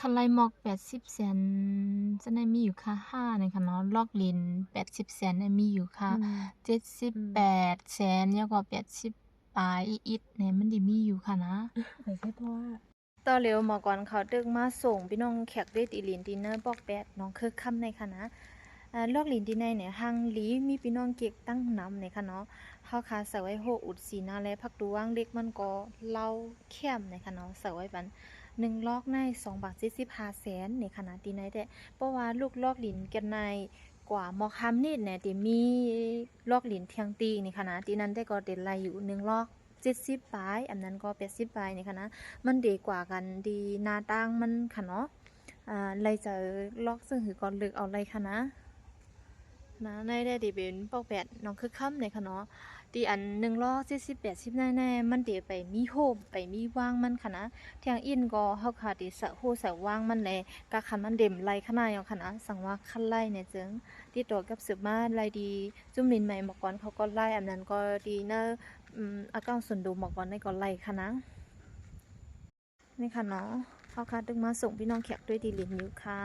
คันไลหมอก80 แสนจะได้มีอยู่ค่ะ5เนี่ยค่ะเนาะลอกลิ้น80 แสนเนี่ยมีอยู่ค่ะ78 แสนแล้วก็80ปลายอิดๆเนี่ยมันได้มีอยู่ค่ะนะไม่ใช่เพราะว่าต่อเร็วหมอก่อนเขาตึกมาส่งพี่น้องแขกด้วยตีลินดินเนอร์บอกแปดน้องคือค่ำในค่ะนะลอกลินดินในเนี่ยหังลีมีพี่น้องเก็กตั้งนำในค่ะเนาะเฮาคาใส่ไว้โหอุดสีนาและผักดวงเล็กมันก็เล่าแค้มในค่ะเนาะใส่ไว้บัน1ลอกใน2.75 แสนในขณะที่ในแต่เพราะว่าลูกลอกลินกันในกว่าหมอคำนี่เนี่ยที่มีลอกลินเทียงตีนี่ค่ะนะที่นั้นได้ก็เด่นลายอยู่1ลอก70ปลายอันนั้นก็80ปลายนี่ค่ะนะมันดีกว่ากันดีหน้าต่างมันค่ะเนาะเลยจะลอกซึ่งหือก่อนลึกเอาเลยค่ะนะในได้ดีเป็นปอกแปดน้องคือค่ำในค่ะเนาะดีอัน1ลอก70 80แน่ๆมันเดีไปมีโฮมไปมีว่างมันค่ะนะเที่ยงอินก็เฮาค่ะดิสะโฮสะว่างมันแลกะคันมันเด่มไลขนาดเอาค่ะนะสั่งว่าคันไล่เนี่ยจึงติดต่อกับสืบมาไลดีจุ่มลินใหม่หมอกก่อนเขาก็ไล่อันนั้นก็ดีเนอะอาก้าส่วนดูหมอกก่อนในก็ไล่ค่ะนะนี่ค่ะเนาะเขาค่ะดึงมาส่งพี่น้องแขกด้วยดีลินอยู่ค่ะ